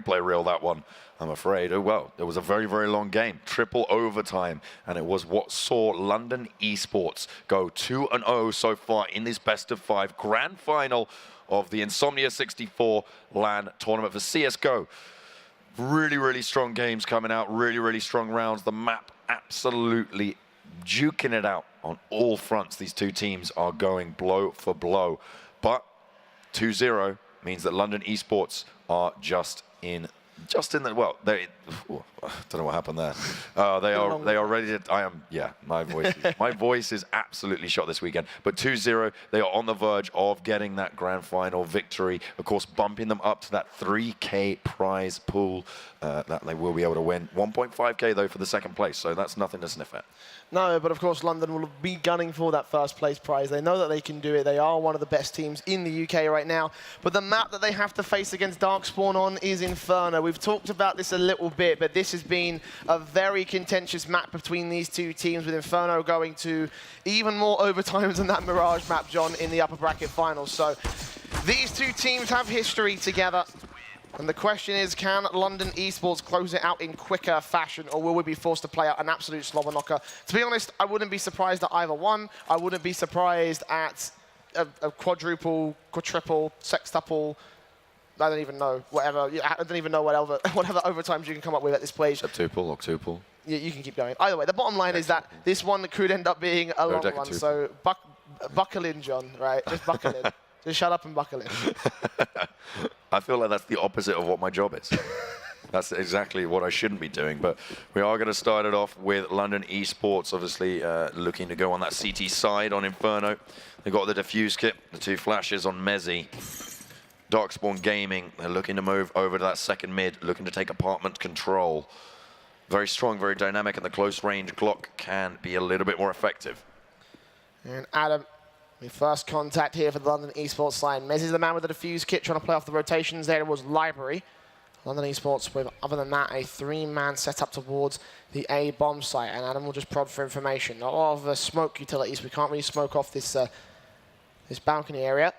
replay reel, that one, I'm afraid. Oh, well, it was a very, very long game. Triple overtime, and it was what saw London Esports go 2-0 so far in this best-of-5 grand final of the Insomnia 64 LAN tournament for CSGO. Really, really strong games coming out, really, really strong rounds. The map absolutely duking it out on all fronts. These two teams are going blow for blow. But 2-0 means that London Esports are just in the, well, they, I don't know what happened there. They are ready to, my voice is absolutely shot this weekend. But 2-0, they are on the verge of getting that grand final victory. Of course, bumping them up to that 3K prize pool that they will be able to win. 1.5K though for the second place, so that's nothing to sniff at. No, but of course London will be gunning for that first place prize. They know that they can do it. They are one of the best teams in the UK right now. But the map that they have to face against DarkSpawn on is Inferno. We've talked about this a little bit, but this has been a very contentious map between these two teams, with Inferno going to even more overtimes than that Mirage map, John, in the upper bracket finals. So these two teams have history together. And the question is, can London Esports close it out in quicker fashion, or will we be forced to play out an absolute slobber knocker? To be honest, I wouldn't be surprised at either one. I wouldn't be surprised at a quadruple, quadruple, sextuple, I don't even know, whatever. I don't even know whatever overtimes you can come up with at this place. Septuple, octuple. You can keep going. Either way, the bottom line is that this one could end up being a long one. So buckle in, John, right? Just buckle in. Just shut up and buckle in. I feel like that's the opposite of what my job is. That's exactly what I shouldn't be doing. But we are going to start it off with London Esports, obviously looking to go on that CT side on Inferno. They've got the defuse kit, the two flashes on Mezzi. DarkSpawn Gaming, they're looking to move over to that second mid, looking to take apartment control. Very strong, very dynamic, and the close range Glock can be a little bit more effective. And Adam, first contact here for the London Esports side. Mezzi's the man with the defuse kit, trying to play off the rotations there. It was Library. London Esports with, other than that, a three-man setup towards the A bomb site. And Adam will just prod for information. Not a lot of smoke utilities. We can't really smoke off this this balcony area.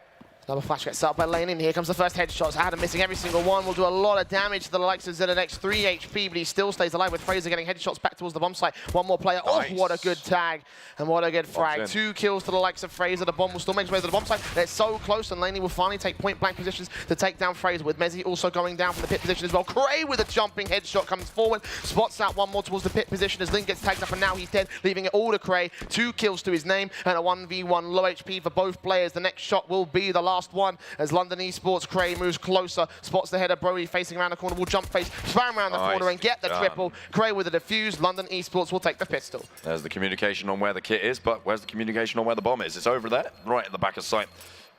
Another flash gets set up by Lane in. Here comes the first headshots. Adam missing every single one. Will do a lot of damage to the likes of ZNX. 3 HP, but he still stays alive, with Fraser getting headshots back towards the bomb site. One more player. Nice. Oh, what a good tag. And what a good frag. 2 kills to the likes of Fraser. The bomb will still make his way to the bomb site. They're so close, and Laney will finally take point-blank positions to take down Fraser, with Mezzi also going down from the pit position as well. Cray with a jumping headshot comes forward. Spots out one more towards the pit position as Link gets tagged up, and now he's dead, leaving it all to Cray. 2 kills to his name, and a 1v1 low HP for both players. The next shot will be the last one, as London Esports, Cray moves closer, spots the header. Brody facing around the corner, will jump face, spam around the corner and get the triple. Cray with a defuse. London Esports will take the pistol. There's the communication on where the kit is, but where's the communication on where the bomb is? It's over there, right at the back of sight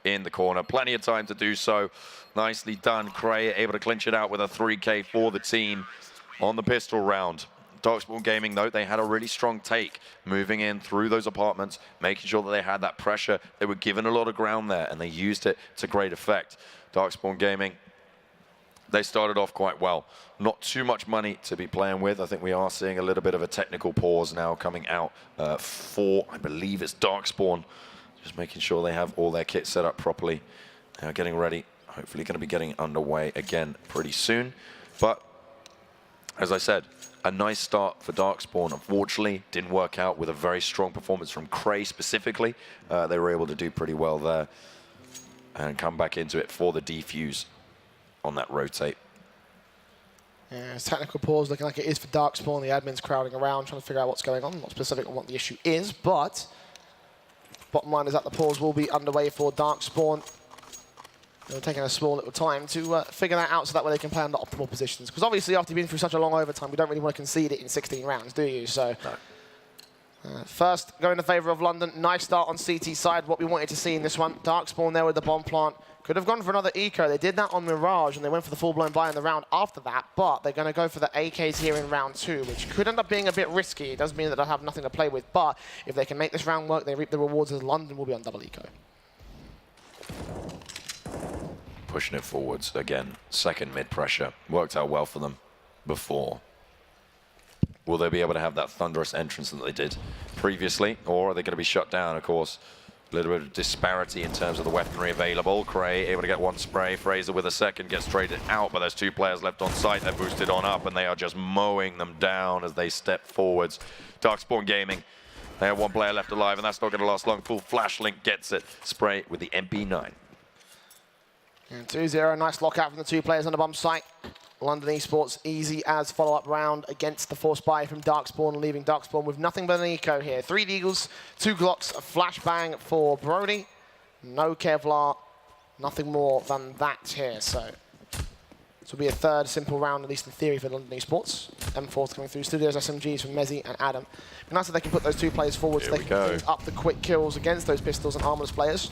in the corner. Plenty of time to do so. Nicely done. Cray able to clinch it out with a 3K for the team on the pistol round. DarkSpawn Gaming, though, they had a really strong take, moving in through those apartments, making sure that they had that pressure. They were given a lot of ground there, and they used it to great effect. DarkSpawn Gaming, they started off quite well. Not too much money to be playing with. I think we are seeing a little bit of a technical pause now coming out for, I believe it's DarkSpawn. Just making sure they have all their kit set up properly. Now getting ready. Hopefully going to be getting underway again pretty soon. But, as I said, a nice start for DarkSpawn. Unfortunately, didn't work out with a very strong performance from Cray specifically. They were able to do pretty well there and come back into it for the defuse on that rotate. Yeah, it's technical pause looking like it is for DarkSpawn. The admin's crowding around, trying to figure out what's going on. Not specific on what the issue is, but bottom line is that the pause will be underway for DarkSpawn. They're taking a small little time to figure that out so that way they can play under optimal positions. Because obviously after you've been through such a long overtime, we don't really want to concede it in 16 rounds, do you? So first, going in favour of London. Nice start on CT side, what we wanted to see in this one. DarkSpawn there with the bomb plant. Could have gone for another eco. They did that on Mirage, and they went for the full-blown buy in the round after that. But they're going to go for the AKs here in round 2, which could end up being a bit risky. It does mean that they'll have nothing to play with. But if they can make this round work, they reap the rewards, as London will be on double eco. Pushing it forwards again. Second mid pressure. Worked out well for them before. Will they be able to have that thunderous entrance that they did previously, or are they going to be shut down? Of course, A little bit of disparity in terms of the weaponry available. Cray able to get one spray. Fraser with a second gets traded out, but there's 2 players left on site. They're boosted on up, and they are just mowing them down as they step forwards. DarkSpawn Gaming, they have 1 player left alive, and that's not going to last long. Full Flash Link gets it. Spray with the MP9. And 2-0, nice lockout from the 2 players on the bomb site. London Esports easy as follow-up round against the force buy from DarkSpawn, leaving DarkSpawn with nothing but an eco here. 3 Deagles, 2 Glocks, a flashbang for Brody. No Kevlar, nothing more than that here. So this will be a 3rd simple round, at least in theory, for London Esports. M4's coming through. Studios SMGs from Mezzy and Adam. But nice that they can put those 2 players forward so they can up the quick kills against those pistols and armorless players.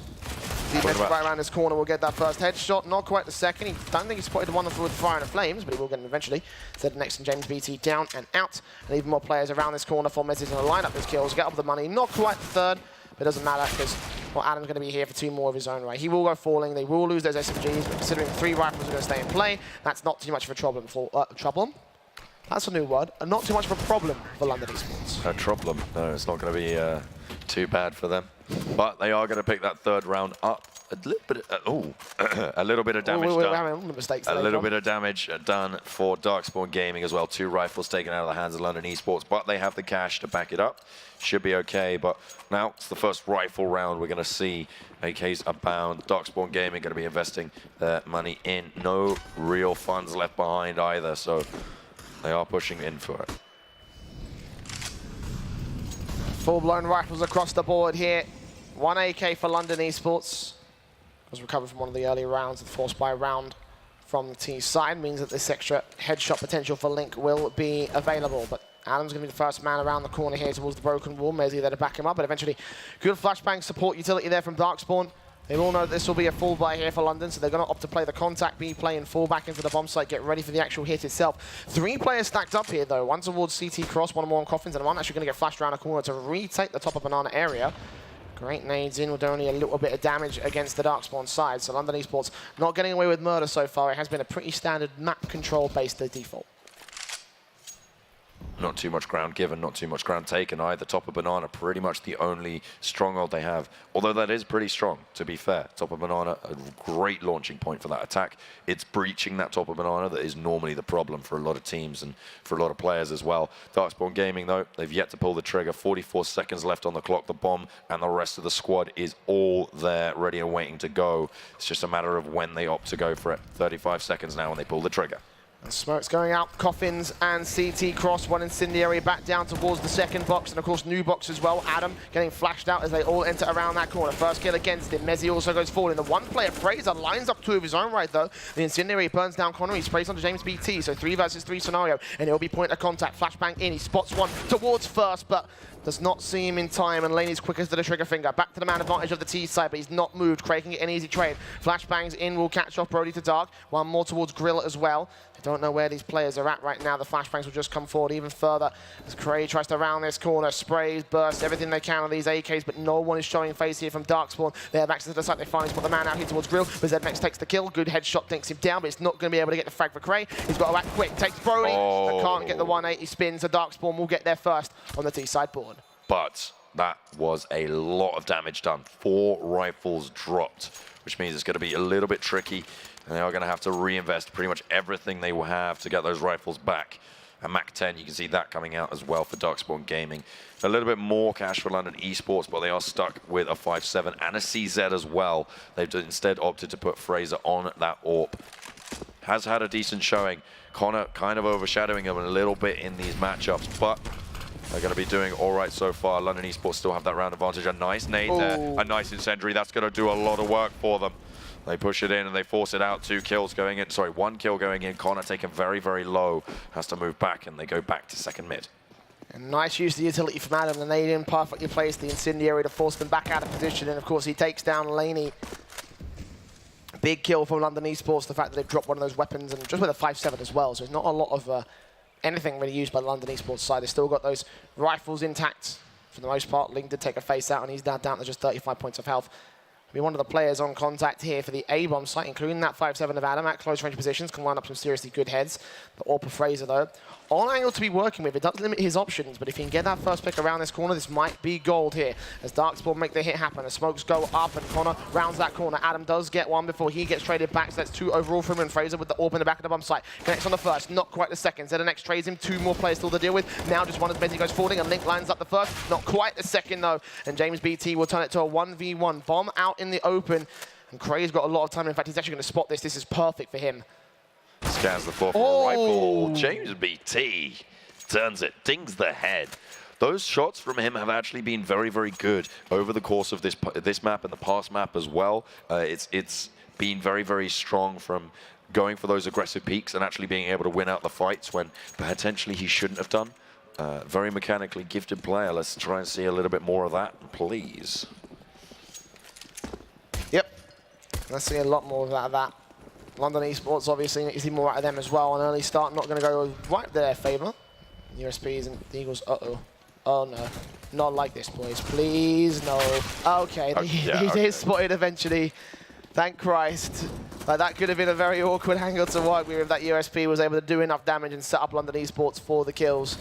Right around this corner will get that first headshot, not quite the second. He don't think he spotted the one with Fire and the Flames, but he will get him eventually. Instead, next, and James BT down and out. And even more players around this corner for Mezzy's going to line up his kills, get up the money. Not quite the 3rd, but it doesn't matter because Adam's going to be here for 2 more of his own right. He will go falling. They will lose those SMGs, but considering 3 rifles are going to stay in play, that's not too much of a problem for trouble. That's a new word. Not too much of a problem for London Esports. A problem. No, it's not going to be too bad for them. But they are going to pick that 3rd round up. A little bit of, a little bit of damage done. Mistakes a little bit of damage done for DarkSpawn Gaming as well. 2 rifles taken out of the hands of London Esports, but they have the cash to back it up. Should be okay, but now it's the first rifle round we're going to see. AKs abound. DarkSpawn Gaming going to be investing their money in. No real funds left behind either, so they are pushing in for it. Full-blown rifles across the board here. 1 AK for London Esports. Was recovered from one of the earlier rounds, the force buy round from the T side, means that this extra headshot potential for Link will be available. But Adam's going to be the first man around the corner here towards the broken wall. Mezzy there to back him up, but eventually good flashbang support utility there from DarkSpawn. They all know that this will be a full buy here for London, so they're going to opt to play the contact B play and fall back into the bomb site, get ready for the actual hit itself. 3 players stacked up here, though. 1 towards CT Cross, 1 more on Coffins, and 1 actually going to get flashed around a corner to retake the top of Banana area. Great nades in with only a little bit of damage against the DarkSpawn side. So London Esports not getting away with murder so far. It has been a pretty standard map control based default. Not too much ground given, not too much ground taken either. Top of Banana, pretty much the only stronghold they have. Although that is pretty strong, to be fair. Top of Banana, a great launching point for that attack. It's breaching that top of Banana that is normally the problem for a lot of teams and for a lot of players as well. DarkSpawn Gaming, though, they've yet to pull the trigger. 44 seconds left on the clock. The bomb and the rest of the squad is all there, ready and waiting to go. It's just a matter of when they opt to go for it. 35 seconds now when they pull the trigger. And smoke's going out, Coffins and CT Cross, 1 incendiary back down towards the 2nd box, and of course new box as well. Adam getting flashed out as they all enter around that corner. First kill against him. Mezzy also goes forward. And the 1 player, Fraser, lines up 2 of his own right though. The incendiary burns down Connor, he sprays onto James BT, so 3 versus 3 scenario, and it'll be point of contact. Flashbang in, he spots 1 towards first, but does not see him in time, and Laney's quickest to the trigger finger. Back to the man advantage of the T side, but he's not moved. Craig can get an easy trade. Flashbangs in will catch off Brody to Dark. 1 more towards Grill as well. I don't know where these players are at right now. The flashbangs will just come forward even further as Craig tries to round this corner. Sprays, bursts, everything they can on these AKs, but no one is showing face here from DarkSpawn. They have access to the site. They finally spot the man out here towards Grill, but ZMX takes the kill. Good headshot, dinks him down, but it's not going to be able to get the frag for Craig. He's got to act quick. Takes Brody, but can't get the 180 spin, so DarkSpawn will get there first on the T side board. But that was a lot of damage done. 4 rifles dropped, which means it's going to be a little bit tricky. And they are going to have to reinvest pretty much everything they will have to get those rifles back. And Mac 10, you can see that coming out as well for DarkSpawn Gaming. A little bit more cash for London Esports, but they are stuck with a 5.7 and a CZ as well. They've instead opted to put Fraser on that AWP. Has had a decent showing. Connor kind of overshadowing him a little bit in these matchups, but they're going to be doing all right so far. London Esports still have that round advantage. A nice nade there, a nice incendiary. That's going to do a lot of work for them. They push it in and they force it out. 2 kills going in. Sorry, 1 kill going in. Connor taken very, very low. Has to move back, and they go back to 2nd mid. And nice use of the utility from Adam. The nade in perfectly placed the incendiary to force them back out of position. And of course, he takes down Laney. Big kill from London Esports. The fact that they've dropped one of those weapons, and just with a 5.7 as well. So it's not a lot of anything really used by the London Esports side. They've still got those rifles intact for the most part. Ling did take a face out, and he's down to just 35 points of health. Be one of the players on contact here for the A-bomb site, including that 5-7 of Adam at close range positions, can line up some seriously good heads. The AWP of Fraser, though, on angle to be working with. It does limit his options, but if he can get that first pick around this corner, this might be gold here. As DarkSpawn make the hit happen, the smokes go up, and Connor rounds that corner. Adam does get one before he gets traded back, so that's 2 overall for him, and Fraser with the AWP in the back of the bomb site. Connects on the first, not quite the second. ZNX trades him, 2 more players still to deal with. Now just one as Benzie goes forwarding, and Link lines up the first, not quite the second though, and James BT will turn it to a 1v1. Bomb out in the open, and Cray's got a lot of time. In fact, he's actually going to spot this. This is perfect for him. Scans the floor for a rifle. James BT turns it, dings the head. Those shots from him have actually been very, very good over the course of this map and the past map as well. It's been very, very strong from going for those aggressive peaks and actually being able to win out the fights when potentially he shouldn't have done. Very mechanically gifted player. Let's try and see a little bit more of that, please. Yep, let's see a lot more of that. London Esports obviously need to see more out of them as well. An early start not going to go right their favour. USPs and the Eagles, oh no. Not like this, boys. Please, no. Okay, he is spotted eventually. Thank Christ. Like, that could have been a very awkward angle to work with if that USP was able to do enough damage and set up London Esports for the kills.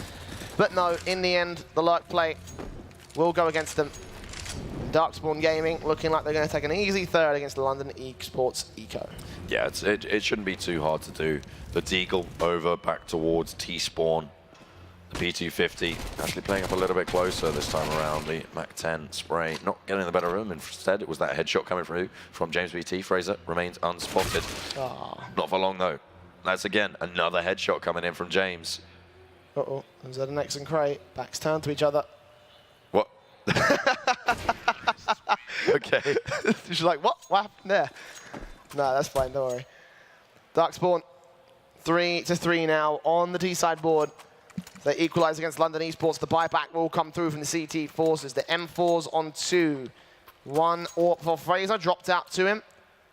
But no, in the end, the lurk play will go against them. DarkSpawn Gaming looking like they're going to take an easy third against the London Esports Eco. Yeah, it shouldn't be too hard to do. The Deagle over back towards T-Spawn. The P250 actually playing up a little bit closer this time around. The MAC-10 spray not getting the better room. Instead, it was that headshot coming through from James BT. Fraser remains unspotted. Not for long, though. That's, again, another headshot coming in from James. Uh-oh. There's ZNX and Cray. Backs turned to each other. What? Okay. She's like, what? What happened there? No, that's fine, don't worry. DarkSpawn, 3-3 now on the T-side board. They equalize against London Esports. The buyback will come through from the CT forces. The M4s on 2. 1 AWP for Fraser, dropped out to him.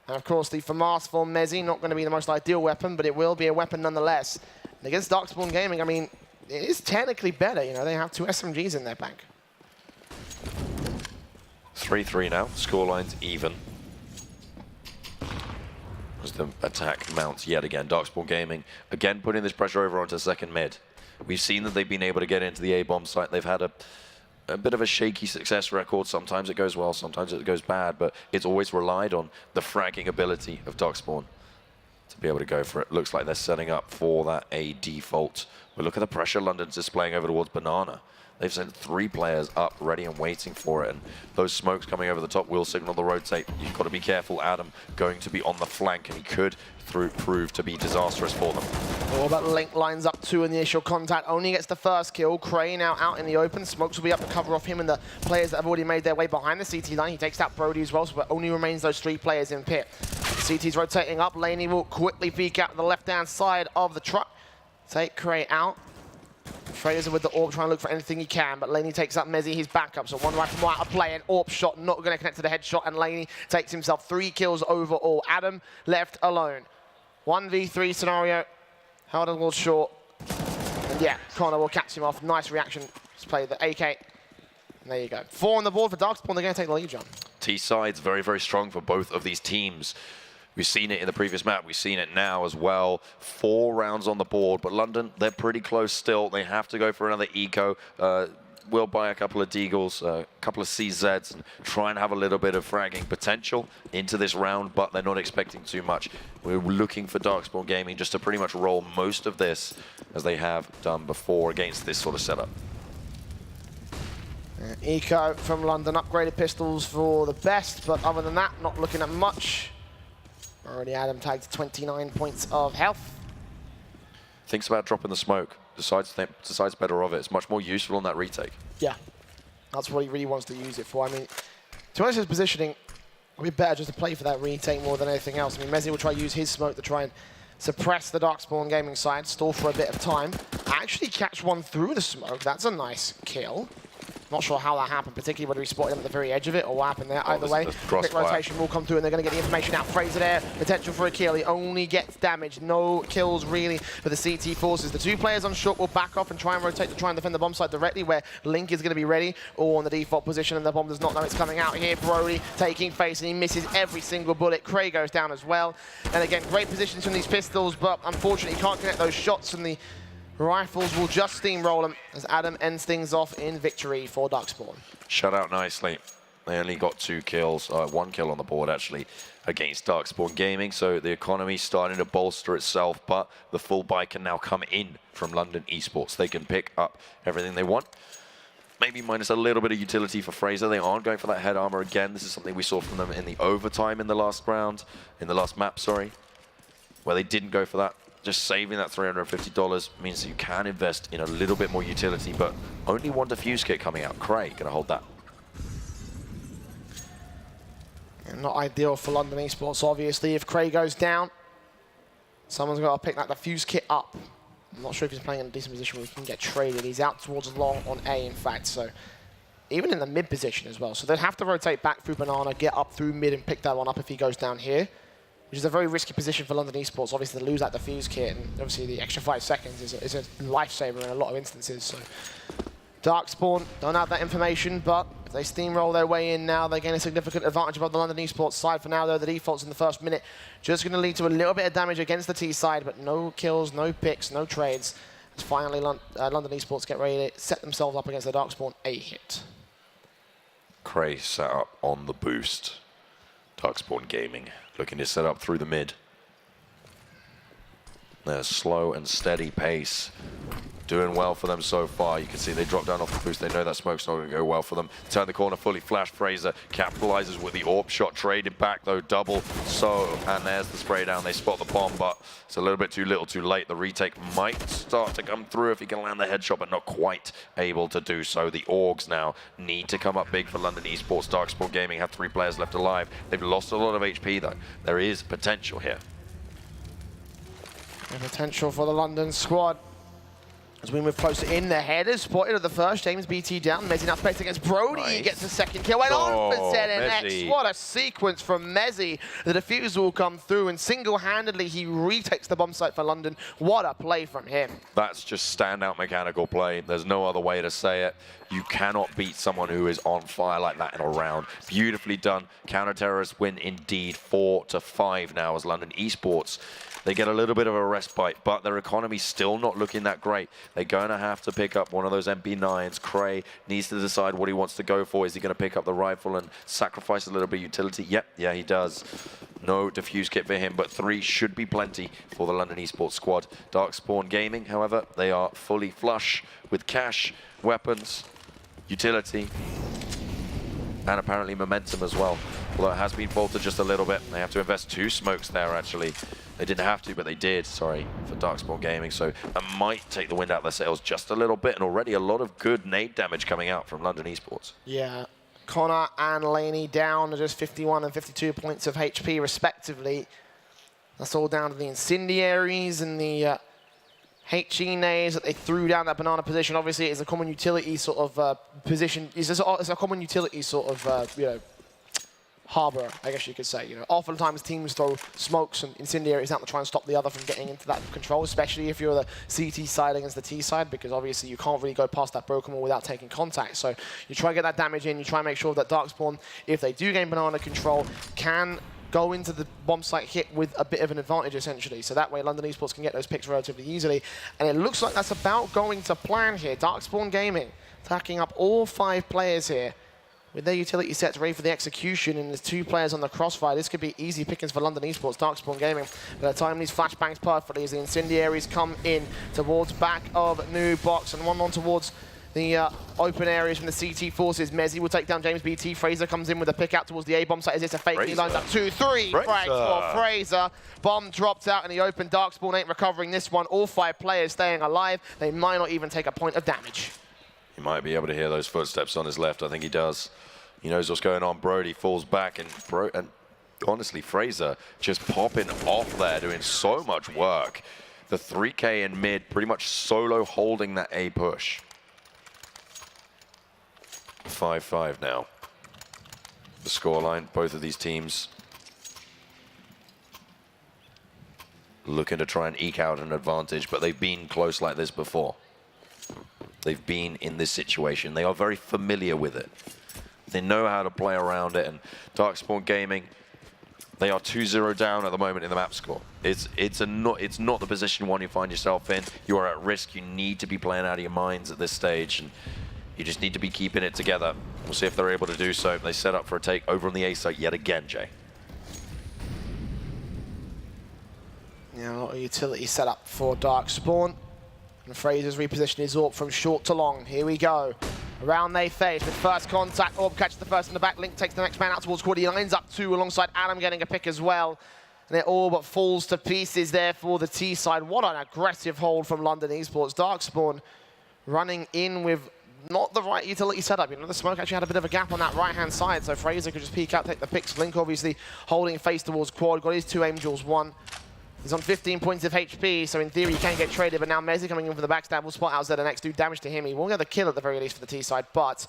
And of course, the FAMAS for Mezzi, not going to be the most ideal weapon, but it will be a weapon nonetheless. And against DarkSpawn Gaming, I mean, it is technically better. You know, they have 2 SMGs in their bank. 3-3 now. Scoreline's even. As the attack mounts yet again. DarkSpawn Gaming, again, putting this pressure over onto second mid. We've seen that they've been able to get into the A-bomb site. They've had a bit of a shaky success record. Sometimes it goes well, sometimes it goes bad, but it's always relied on the fragging ability of DarkSpawn to be able to go for it. Looks like they're setting up for that A default. But look at the pressure London's displaying over towards Banana. They've sent 3 players up, ready and waiting for it. And those smokes coming over the top will signal the rotate. You've got to be careful. Adam going to be on the flank, and he could prove to be disastrous for them. Oh, but Link lines up 2 initial contact. Only gets the first kill. Cray now out in the open. Smokes will be up to cover off him and the players that have already made their way behind the CT line. He takes out Brody as well, so it only remains those 3 players in pit. The CT's rotating up. Laney will quickly peek out the left-hand side of the truck. Take Cray out. Fraser with the AWP trying to look for anything he can, but Laney takes up Mezzi, his backup. So 1 rifle out of play, and AWP shot not going to connect to the headshot, and Laney takes himself 3 kills overall. Adam left alone. 1v3 scenario. Held a little short. And yeah, Connor will catch him off. Nice reaction. Just play the AK. And there you go. 4 on the board for DarkSpawn. They're going to take the lead, John. T-side's very, very strong for both of these teams. We've seen it in the previous map. We've seen it now as well. 4 rounds on the board, but London, they're pretty close still. They have to go for another eco. We'll buy a couple of Deagles, a couple of CZs, and try and have a little bit of fragging potential into this round, but they're not expecting too much. We're looking for DarkSpawn Gaming just to pretty much roll most of this as they have done before against this sort of setup. Eco from London, upgraded pistols for the best, but other than that, not looking at much. Already Adam tagged 29 points of health. Thinks about dropping the smoke. Decides better of it. It's much more useful on that retake. Yeah, that's what he really wants to use it for. I mean, to be honest, his positioning would be better just to play for that retake more than anything else. I mean, Mezzi will try to use his smoke to try and suppress the DarkSpawn Gaming side, stall for a bit of time. Actually catch one through the smoke. That's a nice kill. Not sure how that happened, particularly whether he spotted him at the very edge of it or what happened there. Either way, quick rotation will come through and they're going to get the information out. Fraser there, potential for a kill. He only gets damage. No kills really for the CT forces. The two players on short will back off and try and rotate to try and defend the bomb site directly, where Link is going to be ready or on the default position, and the bomb does not know it's coming out here. Brody taking face and he misses every single bullet. Cray goes down as well. And again, great positions from these pistols, but unfortunately can't connect those shots, and the rifles will just steamroll him as Adam ends things off in victory for DarkSpawn. Shut out nicely. They only got 2 kills, 1 kill on the board actually, against DarkSpawn Gaming, so the economy starting to bolster itself, but the full buy can now come in from London Esports. They can pick up everything they want. Maybe minus a little bit of utility for Fraser. They aren't going for that head armor again. This is something we saw from them in the overtime in the last round, in the last map, sorry, where they didn't go for that. Just saving that $350 means that you can invest in a little bit more utility, but only 1 defuse kit coming out. Cray gonna hold that. Not ideal for London Esports, obviously. If Cray goes down, someone's got to pick that defuse kit up. I'm not sure if he's playing in a decent position where he can get traded. He's out towards long on A, in fact, so even in the mid position as well. So they'd have to rotate back through Banana, get up through mid and pick that one up if he goes down here, which is a very risky position for London Esports. Obviously, to lose that defuse kit, and obviously the extra 5 seconds is a lifesaver in a lot of instances. So DarkSpawn don't have that information, but if they steamroll their way in now, they gain a significant advantage above the London Esports side. For now, though, the defaults in the first minute just going to lead to a little bit of damage against the T side, but no kills, no picks, no trades. As finally London Esports get ready to set themselves up against the DarkSpawn A hit. Cray set up on the boost. DarkSpawn Gaming looking to set up through the mid. Their slow and steady pace. Doing well for them so far. You can see they drop down off the boost. They know that smoke's not going to go well for them. Turn the corner, fully flash. Fraser capitalizes with the AWP shot. Traded back, though, double. So, and there's the spray down. They spot the bomb, but it's a little bit too little, too late. The retake might start to come through if he can land the headshot, but not quite able to do so. The Orgs now need to come up big for London Esports. DarkSpawn Gaming have 3 players left alive. They've lost a lot of HP, though. There is potential here. The potential for the London squad. As we move closer in, the headers spotted at the first. James BT down. Mezzi now spectating against Brody. Nice. He gets the second kill. Went on for ZNX. What a sequence from Mezzi. The defuse will come through, and single-handedly he retakes the bomb site for London. What a play from him. That's just standout mechanical play. There's no other way to say it. You cannot beat someone who is on fire like that in a round. Beautifully done. Counter-terrorists win indeed 4-5 now as London Esports. They get a little bit of a respite, but their economy's still not looking that great. They're going to have to pick up one of those MP9s. Cray needs to decide what he wants to go for. Is he going to pick up the rifle and sacrifice a little bit of utility? Yep, yeah, he does. No defuse kit for him, but 3 should be plenty for the London Esports squad. DarkSpawn Gaming, however, they are fully flush with cash, weapons, utility, and apparently momentum as well. Although it has been faltered just a little bit. They have to invest 2 smokes there, actually. They didn't have to, but they did, sorry, for DarkSpawn Gaming. So that might take the wind out of their sails just a little bit, and already a lot of good nade damage coming out from London Esports. Yeah, Connor and Laney down to just 51 and 52 points of HP, respectively. That's all down to the incendiaries and the HE nades that they threw down that banana position. Obviously, it's a common utility sort of position. It's a common utility sort of, you know, harbor, I guess you could say. You know, oftentimes teams throw smokes and incendiaries out to try and stop the other from getting into that control, especially if you're the CT side against the T side, because obviously you can't really go past that broken wall without taking contact. So you try to get that damage in, you try and make sure that DarkSpawn, if they do gain banana control, can go into the bomb site hit with a bit of an advantage, essentially. So that way London Esports can get those picks relatively easily. And it looks like that's about going to plan here. DarkSpawn Gaming attacking up all 5 players here with their utility sets ready for the execution, and there's 2 players on the crossfire. This could be easy pickings for London Esports. DarkSpawn Gaming, by the time these flashbangs perfectly as the incendiaries come in towards back of new box, and one on towards the open areas from the CT forces. Mezzi will take down James BT. Fraser comes in with a pick out towards the A bomb site. Is this a fake? He lines up 2-3 frags for Fraser. Bomb dropped out in the open. DarkSpawn ain't recovering this one. All 5 players staying alive. They might not even take a point of damage. He might be able to hear those footsteps on his left. I think he does. He knows what's going on. Brody falls back, and honestly, Fraser just popping off there, doing so much work. The 3K in mid, pretty much solo holding that A push. 5-5 now. The scoreline, both of these teams looking to try and eke out an advantage, but they've been close like this before. They've been in this situation. They are very familiar with it. They know how to play around it, and DarkSpawn Gaming, they are 2-0 down at the moment in the map score. It's not the position one you find yourself in. You are at risk. You need to be playing out of your minds at this stage, and you just need to be keeping it together. We'll see if they're able to do so. They set up for a take over on the A site yet again, Jay. Yeah, a lot of utility set up for DarkSpawn. And Fraser's repositioned his AWP from short to long. Here we go. Around they face with first contact. AWP catches the first in the back. Link takes the next man out towards quad. He lines up two alongside Adam getting a pick as well. And it all but falls to pieces there for the T side. What an aggressive hold from London Esports. DarkSpawn running in with not the right utility setup. You know, the smoke actually had a bit of a gap on that right-hand side, so Fraser could just peek out, take the picks. Link obviously holding face towards quad. Got his two aim jewels, one. He's on 15 points of HP, so in theory he can get traded, but now Mezzi coming in for the backstab will spot out ZNX, do damage to him. He won't get the kill at the very least for the T side, but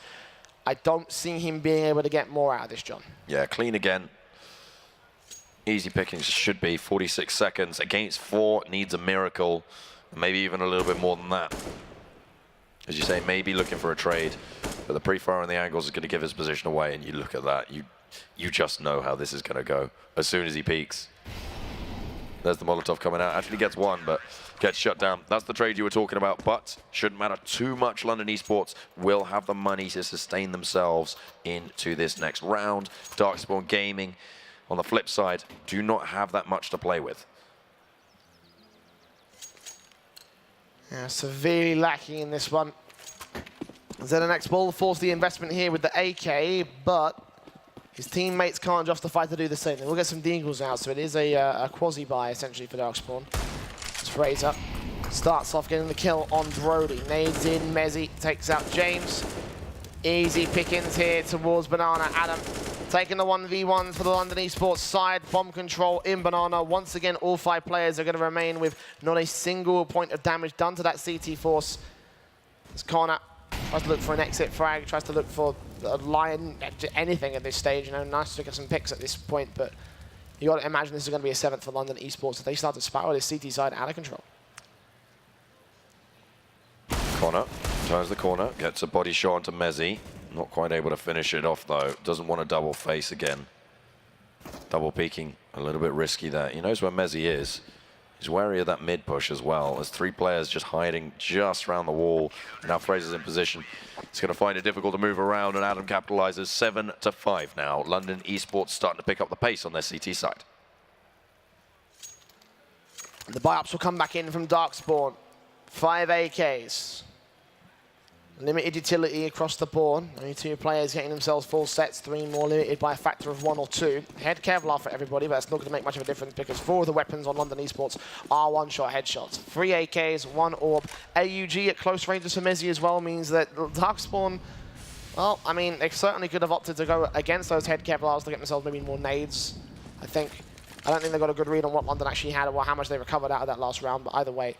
I don't see him being able to get more out of this, John. Yeah, clean again. Easy pickings should be 46 seconds. Against 4, needs a miracle, maybe even a little bit more than that. As you say, maybe looking for a trade, but the pre-fire on the angles is going to give his position away, and you look at that, you just know how this is going to go as soon as he peeks. There's the Molotov coming out. Actually gets one, but gets shut down. That's the trade you were talking about, but shouldn't matter too much. London Esports will have the money to sustain themselves into this next round. DarkSpawn Gaming, on the flip side, do not have that much to play with. Yeah, severely lacking in this one. ZNX will force the investment here with the AK, but his teammates can't justify to do the same. They will get some deagles out, so it is a quasi-buy essentially for DarkSpawn. It's Fraser starts off getting the kill on Brody. Nades in, Mezzi takes out James. Easy pickings here towards Banana. Adam taking the 1v1 for the London Esports side. Bomb control in Banana. Once again, all 5 players are going to remain with not a single point of damage done to that CT force. As Connor tries to look for an exit frag, tries to look for a line, anything at this stage. You know, nice to get some picks at this point, but you got to imagine this is going to be a 7th for London Esports if they start to spiral this CT side out of control. Connor turns the corner, gets a body shot onto Mezzi. Not quite able to finish it off though. Doesn't want to double face again. Double peeking, a little bit risky there. He knows where Mezzi is. He's wary of that mid push as well. There's 3 players just hiding just around the wall. Now Fraser's in position. He's going to find it difficult to move around, and Adam capitalizes 7-5 now. London Esports starting to pick up the pace on their CT side. The buy-ups will come back in from DarkSpawn. 5 AKs. Limited utility across the board. Only 2 players getting themselves full sets. 3 more limited by a factor of 1 or 2. Head Kevlar for everybody, but that's not going to make much of a difference because 4 of the weapons on London Esports are one-shot headshots. 3 AKs, 1 AWP. AUG at close range of Semezi as well means that DarkSpawn, well, I mean, they certainly could have opted to go against those head Kevlars to get themselves maybe more nades, I think. I don't think they got a good read on what London actually had or how much they recovered out of that last round, but either way,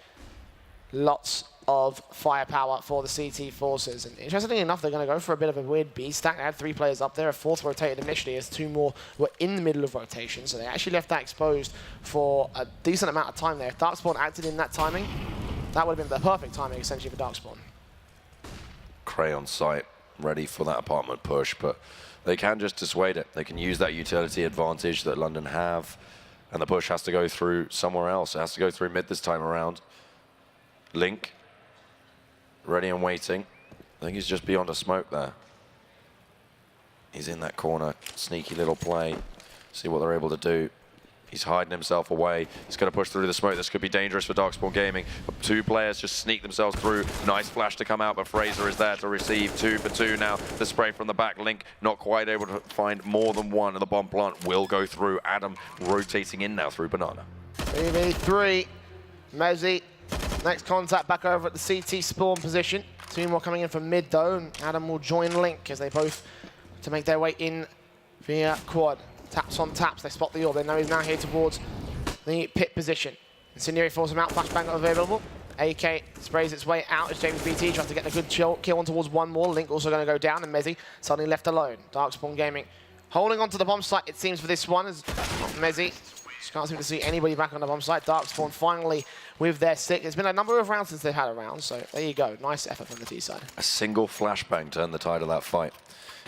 lots of firepower for the CT forces. And interestingly enough, they're going to go for a bit of a weird B stack. They had 3 players up there. A 4th rotated initially as 2 more were in the middle of rotation. So they actually left that exposed for a decent amount of time there. If DarkSpawn acted in that timing, that would have been the perfect timing essentially for DarkSpawn. Cray on site, ready for that apartment push, but they can just dissuade it. They can use that utility advantage that London have, and the push has to go through somewhere else. It has to go through mid this time around. Link, ready and waiting. I think he's just beyond a smoke there. He's in that corner, sneaky little play. See what they're able to do. He's hiding himself away. He's going to push through the smoke. This could be dangerous for DarkSpawn Gaming. 2 players just sneak themselves through. Nice flash to come out, but Fraser is there to receive 2 for 2 now. The spray from the back. Link not quite able to find more than one, and the bomb plant will go through. Adam rotating in now through Banana. 3v3. Mezzi. Next contact back over at the CT spawn position. 2 more coming in from mid though, and Adam will join Link as they both to make their way in via quad. Taps on taps, they spot the orb. They know he's now here towards the pit position. Incendiary force him out, flashbang available. AK sprays its way out as James BT tries to get a good kill on towards one more. Link also going to go down, and Mezzy suddenly left alone. DarkSpawn Gaming holding on to the bomb site, it seems, for this one, as Mezzy just can't seem to see anybody back on the bomb site. DarkSpawn finally with their stick. It's been a number of rounds since they've had a round, so there you go. Nice effort from the T side. A single flashbang turned the tide of that fight.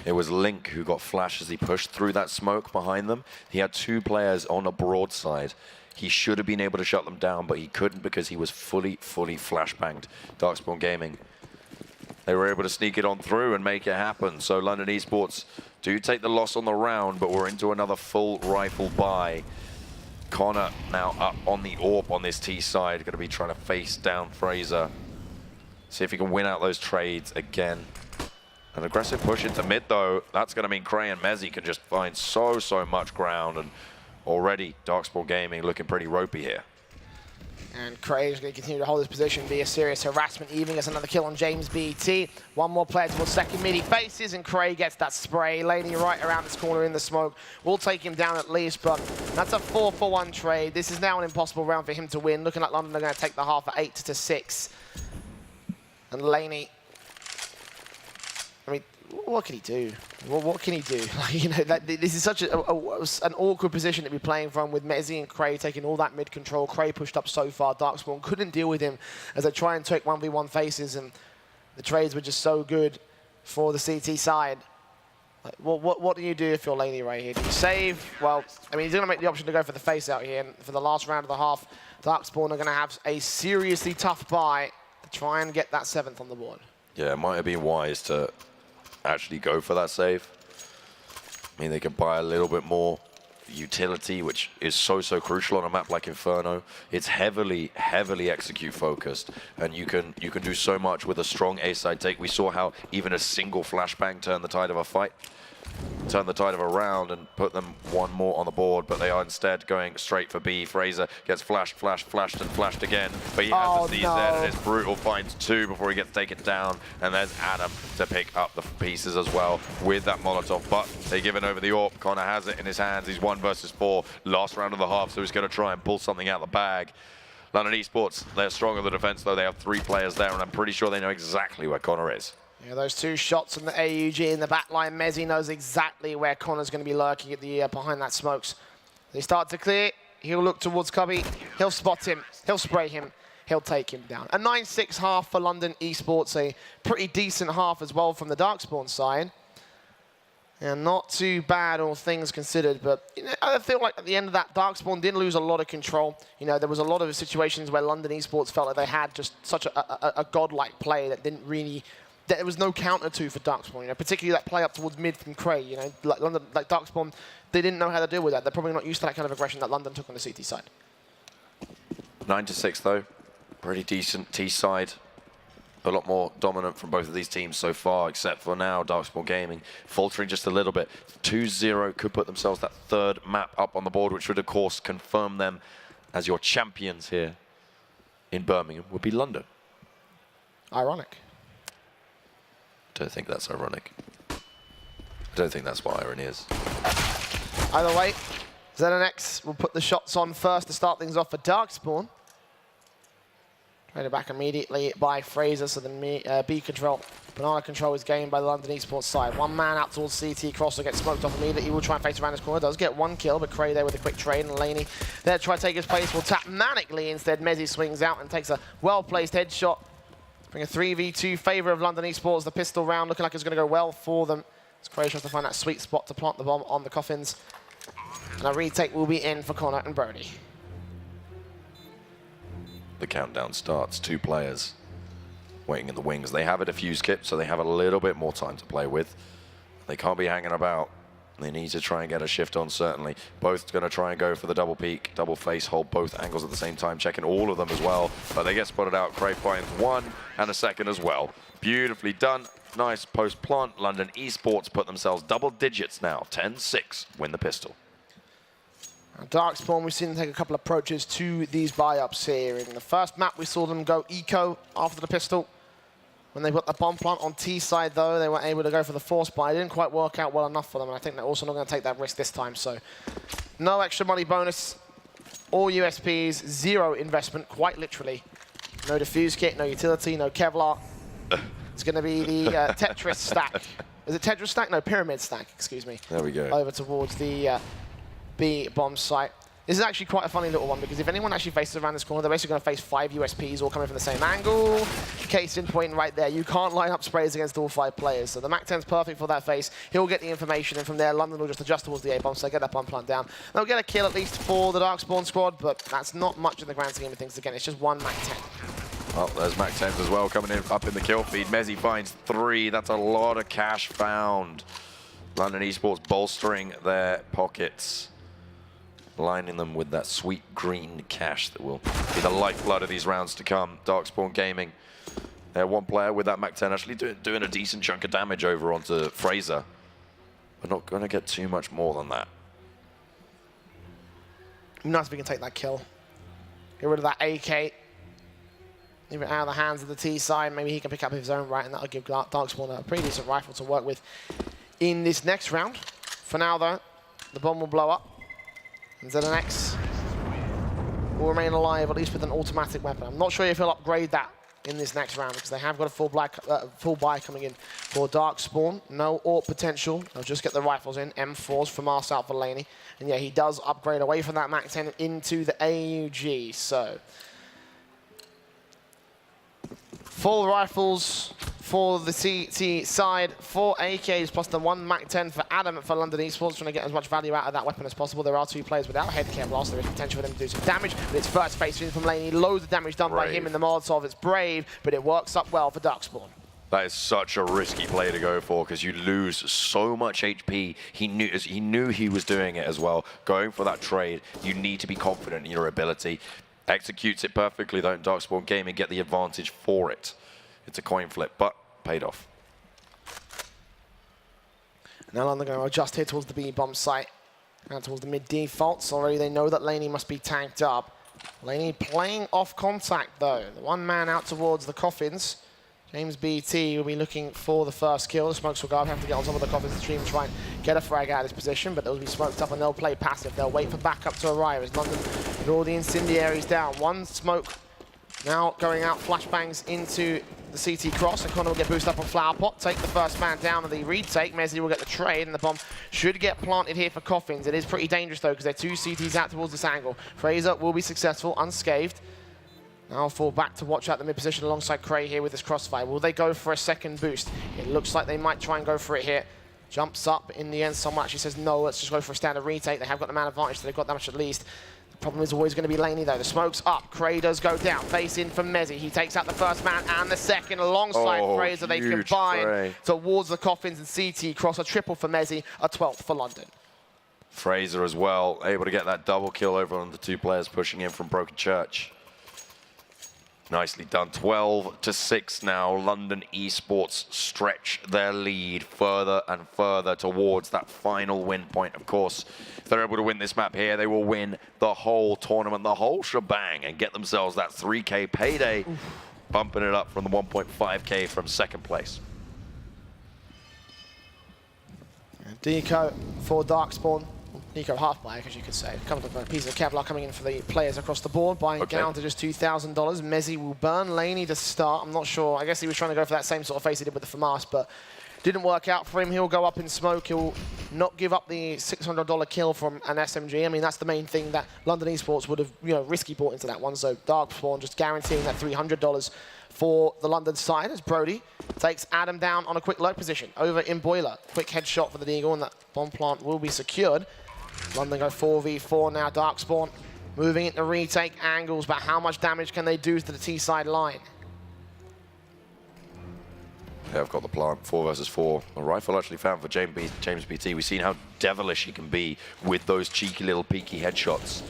It was Link who got flashed as he pushed through that smoke behind them. He had 2 players on a broadside. He should have been able to shut them down, but he couldn't because he was fully flashbanged. DarkSpawn Gaming, they were able to sneak it on through and make it happen. So London Esports do take the loss on the round, but we're into another full rifle buy. Connor now up on the AWP on this T side, going to be trying to face down Fraser. See if he can win out those trades again. An aggressive push into mid though, that's going to mean Cray and Mezzy can just find so much ground, and already DarkSpawn Gaming looking pretty ropey here. And Cray is going to continue to hold his position, be a serious harassment, even gets another kill on James BT. One more player towards second mid, he faces, and Cray gets that spray. Laney right around this corner in the smoke. We'll take him down at least, but that's a 4-for-1 trade. This is now an impossible round for him to win. Looking like London are going to take the half at 8-6. And Laney, I mean, what can he do? What can he do? Like, you know, this is such an awkward position to be playing from, with Mezzy and Cray taking all that mid control. Cray pushed up so far. DarkSpawn couldn't deal with him as they try and take 1v1 faces, and the trades were just so good for the CT side. Like, what do you do if you're Laney right here? Do you save? Well, I mean, he's going to make the option to go for the face out here, and for the last round of the half, DarkSpawn are going to have a seriously tough buy to try and get that 7th on the board. Yeah, it might have been wise to actually go for that save. I mean, they can buy a little bit more utility, which is so crucial on a map like Inferno. It's heavily execute focused, and you can do so much with a strong A-side take. We saw how even a single flashbang turned the tide of a fight, turned the tide of a round, and put them one more on the board, but they are instead going straight for B. Fraser gets flashed, and flashed again, but he has the CZ, and it's brutal, finds 2 before he gets taken down, and there's Adam to pick up the pieces as well with that Molotov, but they're giving over the AWP. Connor has it in his hands. He's 1 versus 4, last round of the half, so he's going to try and pull something out of the bag. London Esports, they're strong on the defense, though. They have 3 players there, and I'm pretty sure they know exactly where Connor is. Yeah, those 2 shots from the AUG in the back line. Mezzy knows exactly where Connor's going to be lurking at the behind that smokes. They start to clear. He'll look towards Cubby. He'll spot him. He'll spray him. He'll take him down. A 9-6 half for London Esports. A pretty decent half as well from the DarkSpawn side. And not too bad, all things considered. But you know, I feel like at the end of that, DarkSpawn did lose a lot of control. You know, there was a lot of situations where London Esports felt like they had just such a godlike play that didn't really... There was no counter to for DarkSpawn, you know, particularly that play up towards mid from Cray, you know, like London, like DarkSpawn, they didn't know how to deal with that. They're probably not used to that kind of aggression that London took on the CT side. 9-6 though, pretty decent T side. A lot more dominant from both of these teams so far, except for now DarkSpawn Gaming faltering just a little bit. 2-0 could put themselves that 3rd map up on the board, which would of course confirm them as your champions here in Birmingham, would be London. Ironic. Don't think that's ironic. I don't think that's what irony is. Either way, ZNX will put the shots on first to start things off for DarkSpawn. Traded back immediately by Fraser, so the B control. Banana control is gained by the London Esports side. 1 man out towards CT, Crosser gets smoked off immediately. He will try and face around his corner, does get 1 kill, but Cray there with a quick trade, and Laney there to try to take his place will tap manically instead. Mezzy swings out and takes a well-placed headshot. Bring a 3v2 favour of London Esports. The pistol round looking like it's going to go well for them. As Cray tries to find that sweet spot to plant the bomb on the coffins. And a retake will be in for Connor and Brody. The countdown starts. 2 players waiting in the wings. They have a defuse kit, so they have a little bit more time to play with. They can't be hanging about. They need to try and get a shift on, certainly. Both going to try and go for the double peek, double face, hold both angles at the same time, checking all of them as well. But they get spotted out. Cray finds 1 and a 2nd as well. Beautifully done. Nice post plant. London Esports put themselves double digits now. 10-6, win the pistol. DarkSpawn, we've seen them take a couple of approaches to these buy-ups here. In the first map, we saw them go eco after the pistol. When they put the bomb plant on T side, though, they were able to go for the force buy. It didn't quite work out well enough for them, and I think they're also not going to take that risk this time. So no extra money bonus, all USPs, 0 investment, quite literally. No defuse kit, no utility, no Kevlar. It's going to be the Tetris stack. Is it Tetris stack? No, Pyramid stack, excuse me. There we go. Over towards the B bomb site. This is actually quite a funny little one, because if anyone actually faces around this corner, they're basically going to face 5 USPs all coming from the same angle. Case in point right there. You can't line up sprays against all 5 players. So the MAC-10's perfect for that face. He'll get the information, and from there, London will just adjust towards the A-bomb, so they get that bomb plant down. They'll get a kill at least for the DarkSpawn squad, but that's not much in the grand scheme of things. Again, it's just 1 MAC-10. Well, there's MAC-10s as well coming in up in the kill feed. Mezzy finds 3. That's a lot of cash found. London Esports bolstering their pockets, lining them with that sweet green cash that will be the lifeblood of these rounds to come. DarkSpawn Gaming, they have 1 player with that MAC-10 actually doing a decent chunk of damage over onto Fraser. We're not going to get too much more than that. Nice if we can take that kill. Get rid of that AK. Leave it out of the hands of the T side. Maybe he can pick up his own right, and that'll give DarkSpawn a pretty decent rifle to work with in this next round. For now, though, the bomb will blow up. And ZNX will remain alive, at least with an automatic weapon. I'm not sure if he'll upgrade that in this next round, because they have got a full buy coming in for DarkSpawn. No AWP potential. They'll just get the rifles in. M4s from Mars out for Laney. And yeah, he does upgrade away from that MAC-10 into the AUG. So 4 rifles for the CT side, 4 AKs plus the 1 MAC-10 for Adam for London Esports, trying to get as much value out of that weapon as possible. There are 2 players without head Kevlar, so there is potential for them to do some damage. But it's first face in from Laney. Loads of damage done by him in the Molotov. It's brave, but it works up well for DarkSpawn. That is such a risky play to go for, because you lose so much HP. He knew he was doing it as well. Going for that trade, you need to be confident in your ability. Executes it perfectly, though, and DarkSpawn Gaming get the advantage for it. It's a coin flip, but paid off. Now London going to adjust here towards the B bomb site and towards the mid defaults. Already they know that Laney must be tanked up. Laney playing off contact, though. The 1 man out towards the coffins. James BT will be looking for the first kill. The smokes will go up, have to get on top of the coffins and stream, try and get a frag out of this position, but they'll be smoked up and they'll play passive. They'll wait for backup to arrive as London with all the incendiaries down. 1 smoke now going out, flashbangs into the CT cross, and Connor will get boosted up on Flower Pot, take the first man down of the retake. Mezzy will get the trade, and the bomb should get planted here for coffins. It is pretty dangerous, though, because they're 2 CTs out towards this angle. Fraser will be successful, unscathed. Now I'll fall back to watch out the mid position alongside Cray here with this crossfire. Will they go for a second boost? It looks like they might try and go for it here. Jumps up. In the end, someone actually says, no, let's just go for a standard retake. They have got the man advantage, so they've got that much at least. The problem is always going to be Laney, though. The smoke's up. Cray does go down. Face in from Mezzy. He takes out the first man and the second alongside Fraser. They combine towards the coffins and CT cross. A triple for Mezzy, a 12th for London. Fraser as well, able to get that double kill over on the 2 players pushing in from Broken Church. Nicely done. 12-6 now. London Esports stretch their lead further and further towards that final win point. Of course, if they're able to win this map here, they will win the whole tournament, the whole shebang, and get themselves that 3K payday, bumping it up from the 1.5K from 2nd place. Deco for DarkSpawn. Nico half buy, as you could say. A couple of pieces of Kevlar coming in for the players across the board, buying down to just $2,000. Mezzy will burn Laney to start. I'm not sure. I guess he was trying to go for that same sort of face he did with the FAMAS, but didn't work out for him. He'll go up in smoke. He'll not give up the $600 kill from an SMG. I mean, that's the main thing that London Esports would have, risky bought into that one. So DarkSpawn just guaranteeing that $300 for the London side as Brody takes Adam down on a quick low position over in Boiler. Quick headshot for the Deagle, and that bomb plant will be secured. London go 4v4 now. DarkSpawn moving into retake angles, but how much damage can they do to the T-side line? Yeah, I've got the plant. 4 versus 4. A rifle actually found for James BT. We've seen how devilish he can be with those cheeky little peeky headshots.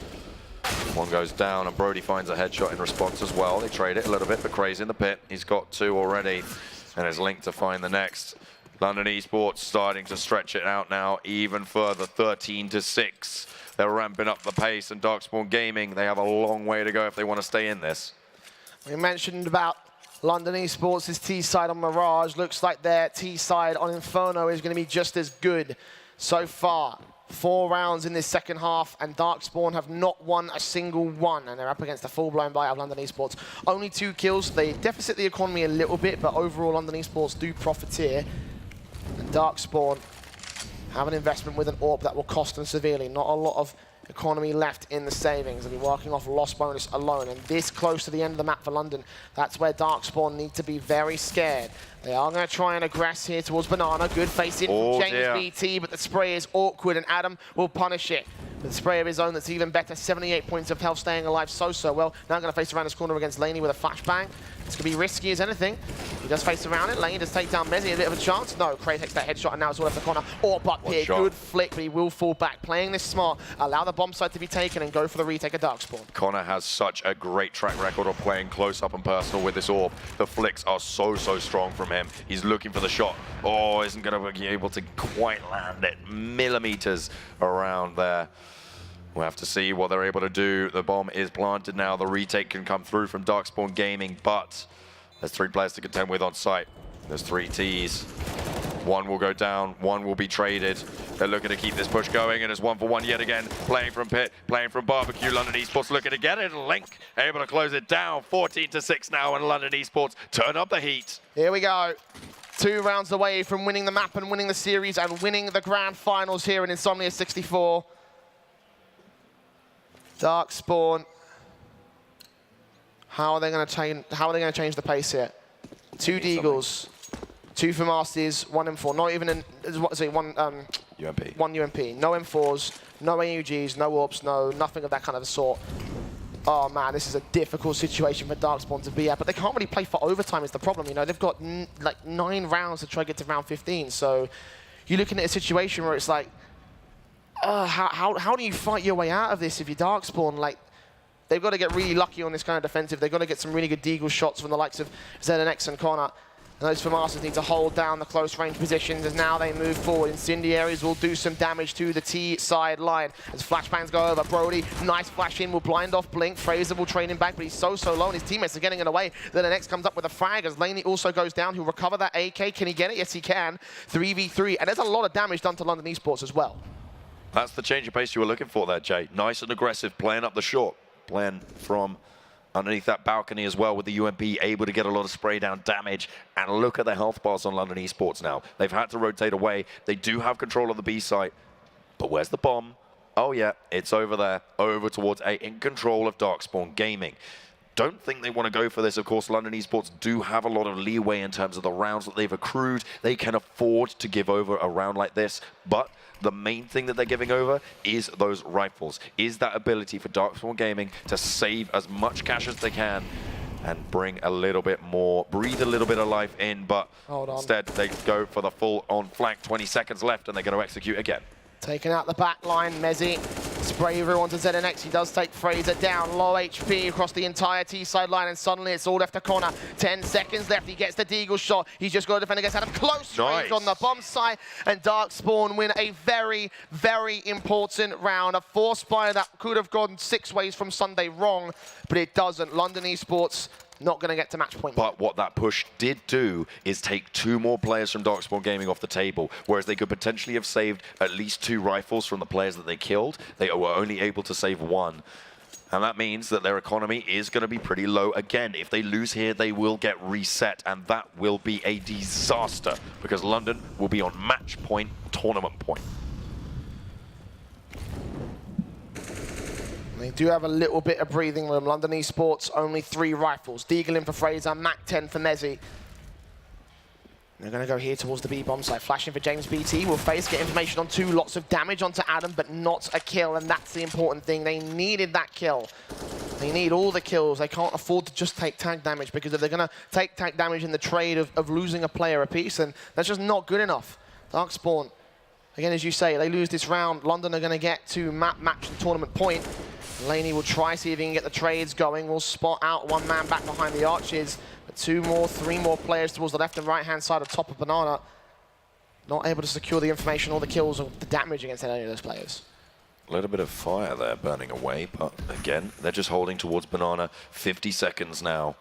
1 goes down, and Brody finds a headshot in response as well. They trade it a little bit, but Cray's in the pit. He's got 2 already, and is linked to find the next. London Esports starting to stretch it out now even further, 13-6. They're ramping up the pace, and DarkSpawn Gaming, they have a long way to go if they want to stay in this. We mentioned about London Esports' T-side on Mirage. Looks like their T-side on Inferno is going to be just as good so far. 4 rounds in this second half, and DarkSpawn have not won a single one, and they're up against a full-blown bite of London Esports. Only 2 kills. They deficit the economy a little bit, but overall London Esports do profiteer. And DarkSpawn have an investment with an AWP that will cost them severely. Not a lot of economy left in the savings. They'll be working off loss bonus alone, and this close to the end of the map for London, that's where DarkSpawn need to be very scared. They are going to try and aggress here towards Banana. Good face in from James BT, but the spray is awkward, and Adam will punish it. With a spray of his own that's even better, 78 points of health, staying alive so well. Now going to face around this corner against Laney with a flashbang. This could be risky as anything. He does face around it. Laney does take down Mezzy, a bit of a chance. No, Cray takes that headshot, and now it's all left the corner. AWP up here, good flick, but he will fall back. Playing this smart, allow the bomb site to be taken and go for the retake of DarkSpawn. Connor has such a great track record of playing close up and personal with this AWP. The flicks are so strong from him. He's looking for the shot. Oh, isn't going to be able to quite land it. Millimeters around there. We'll have to see what they're able to do. The bomb is planted now. The retake can come through from DarkSpawn Gaming, but there's 3 players to contend with on site. There's 3 Ts. 1 will go down, 1 will be traded. They're looking to keep this push going, and it's 1-for-1 yet again. Playing from Pit, playing from Barbecue. London Esports looking to get it. Link able to close it down. 14-6 now, and London Esports turn up the heat. Here we go. 2 rounds away from winning the map and winning the series and winning the grand finals here in Insomnia 64. DarkSpawn. How are they going to change the pace here? 2 Deagles, 2 for Masters, 1 M4. Not even one UMP. 1 UMP. No M4s, no AUGs, no AWPs, nothing of that kind of sort. Oh man, this is a difficult situation for DarkSpawn to be at, but they can't really play for overtime is the problem. You know, they've got like 9 rounds to try to get to round 15. So you're looking at a situation where it's like, how do you fight your way out of this if you're DarkSpawn? Like, they've got to get really lucky on this kind of defensive. They've got to get some really good Deagle shots from the likes of ZNX and Connor. And those FAMASas need to hold down the close range positions as now they move forward. Incendiaries will do some damage to the T side line as flashbangs go over. Brody, nice flash in, will blind off Blink. Fraser will train him back, but he's so low and his teammates are getting it away. Then the next comes up with a frag as Laney also goes down. He'll recover that AK. Can he get it? Yes, he can. 3v3, and there's a lot of damage done to London Esports as well. That's the change of pace you were looking for there, Jay. Nice and aggressive, playing up the short. Playing from underneath that balcony as well with the UMP, able to get a lot of spray down damage. And look at the health bars on London Esports now. They've had to rotate away. They do have control of the B site. But where's the bomb? Oh yeah, it's over there, over towards A, in control of DarkSpawn Gaming. Don't think they want to go for this. Of course, London Esports do have a lot of leeway in terms of the rounds that they've accrued. They can afford to give over a round like this, but the main thing that they're giving over is those rifles, is that ability for DarkSpawn Gaming to save as much cash as they can and bring a little bit more, breathe a little bit of life in, but instead they go for the full-on flank. 20 seconds left, and they're going to execute again. Taking out the back line, Mezzy. Spray everyone to ZNX. He does take Fraser down. Low HP across the entire T side line, and suddenly it's all left to Connor. 10 seconds left. He gets the Deagle shot. He's just got to defend against Adam. Close range on the bomb site, and DarkSpawn win a very important round. A force fire that could have gone 6 ways from Sunday wrong, but it doesn't. London Esports not going to get to match point. But what that push did do is take 2 more players from DarkSpawn Gaming off the table, whereas they could potentially have saved at least 2 rifles from the players that they killed. They were only able to save 1. And that means that their economy is going to be pretty low again. If they lose here, they will get reset, and that will be a disaster because London will be on match point, tournament point. They do have a little bit of breathing room. London Esports, only 3 rifles. Deagle in for Fraser, Mac 10 for Mezzy. They're going to go here towards the B bomb site. Flashing for James BT. Will face, get information on 2, lots of damage onto Adam, but not a kill, and that's the important thing. They needed that kill. They need all the kills. They can't afford to just take tag damage, because if they're going to take tag damage in the trade of losing a player apiece, then that's just not good enough. DarkSpawn, again, as you say, they lose this round. London are going to get to match the tournament point. Laney will try, see if he can get the trades going. We'll spot out 1 man back behind the arches. But 2 more, 3 more players towards the left and right-hand side of top of Banana. Not able to secure the information or the kills or the damage against any of those players. A little bit of fire there burning away, but again, they're just holding towards Banana. 50 seconds now.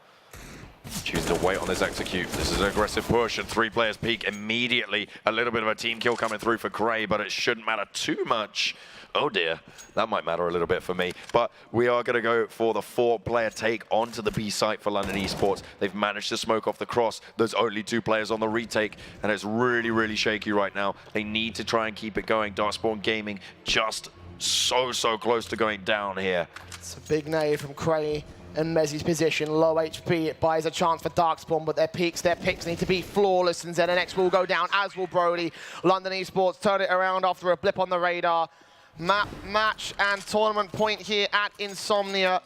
Choose to wait on this execute. This is an aggressive push, and 3 players peek immediately. A little bit of a team kill coming through for Gray, but it shouldn't matter too much. Oh dear, that might matter a little bit for me. But we are going to go for the 4-player take onto the B site for London Esports. They've managed to smoke off the cross. There's only 2 players on the retake, and it's really, really shaky right now. They need to try and keep it going. DarkSpawn Gaming just so close to going down here. It's a big nade from Cray and Mezzy's position. Low HP, it buys a chance for DarkSpawn, but their picks need to be flawless, and ZNX will go down, as will Brody. London Esports turn it around after a blip on the radar. Map, match, and tournament point here at Insomnia.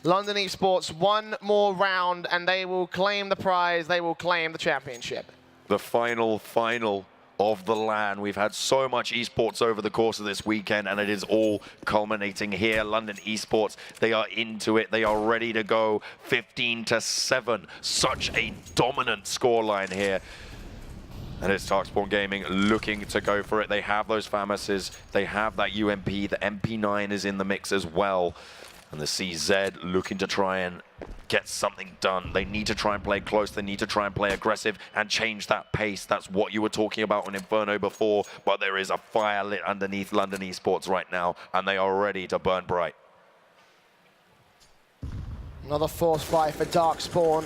London Esports, 1 more round, and they will claim the prize. They will claim the championship. The final of the LAN. We've had so much esports over the course of this weekend, and it is all culminating here. London Esports, they are into it. They are ready to go. 15-7. Such a dominant scoreline here. And it's DarkSpawn Gaming looking to go for it. They have those FAMASes. They have that UMP. The MP9 is in the mix as well. And the CZ looking to try and get something done. They need to try and play close. They need to try and play aggressive and change that pace. That's what you were talking about on Inferno before. But there is a fire lit underneath London Esports right now, and they are ready to burn bright. Another force fight for DarkSpawn.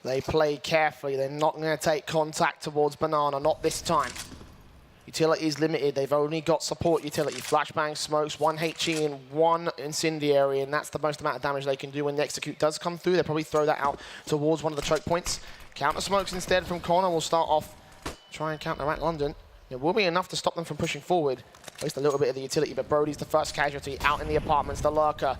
They play carefully. They're not going to take contact towards Banana, not this time. Utility is limited. They've only got support utility. Flashbang, smokes, 1 HE and 1 incendiary, and that's the most amount of damage they can do when the execute does come through. They'll probably throw that out towards one of the choke points. Counter smokes instead from corner will start off, try and counteract London. It will be enough to stop them from pushing forward. Waste a little bit of the utility, but Brody's the first casualty out in the apartments. The lurker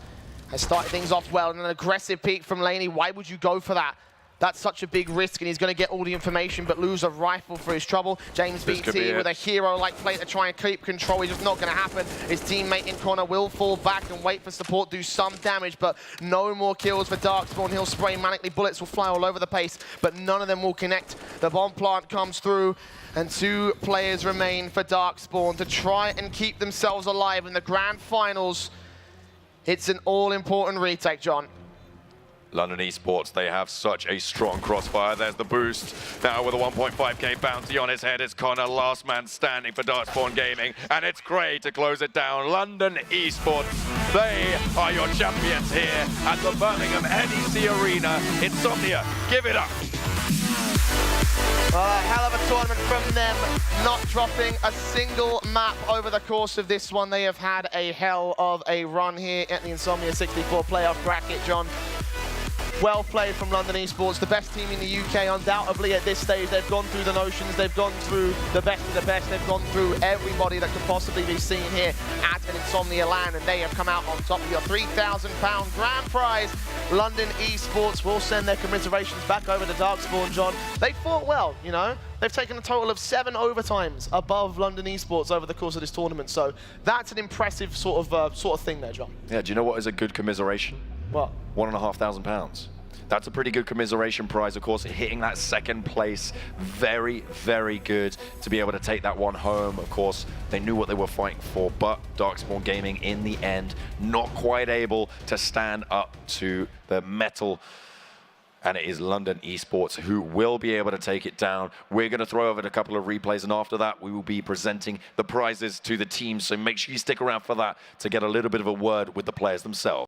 has started things off well, and an aggressive peek from Laney. Why would you go for that? That's such a big risk, and he's going to get all the information, but lose a rifle for his trouble. James BT with a hero-like play to try and keep control. It's just not going to happen. His teammate in corner will fall back and wait for support, do some damage, but no more kills for DarkSpawn. He'll spray manically. Bullets will fly all over the place, but none of them will connect. The bomb plant comes through, and 2 players remain for DarkSpawn to try and keep themselves alive in the grand finals. It's an all-important retake, John. London Esports, they have such a strong crossfire. There's the boost. Now with a 1.5k bounty on his head, it's Connor, last man standing for DarkSpawn Gaming, and it's Gray to close it down. London Esports, they are your champions here at the Birmingham NEC Arena. Insomnia, give it up. Well, a hell of a tournament from them, not dropping a single map over the course of this one. They have had a hell of a run here at the Insomnia 64 playoff bracket, John. Well played from London Esports, the best team in the UK, undoubtedly at this stage. They've gone through the notions, they've gone through the best of the best, they've gone through everybody that could possibly be seen here at an Insomnia LAN, and they have come out on top of your £3,000 grand prize. London Esports will send their commiserations back over to DarkSpawn, John. They fought well, you know. They've taken a total of 7 overtimes above London Esports over the course of this tournament, so that's an impressive sort of thing there, John. Yeah, do you know what is a good commiseration? What? £1,500. That's a pretty good commiseration prize, of course. Hitting that 2nd place, very, very good to be able to take that one home. Of course, they knew what they were fighting for, but DarkSpawn Gaming, in the end, not quite able to stand up to the metal. And it is London Esports who will be able to take it down. We're going to throw over a couple of replays, and after that, we will be presenting the prizes to the team. So make sure you stick around for that to get a little bit of a word with the players themselves.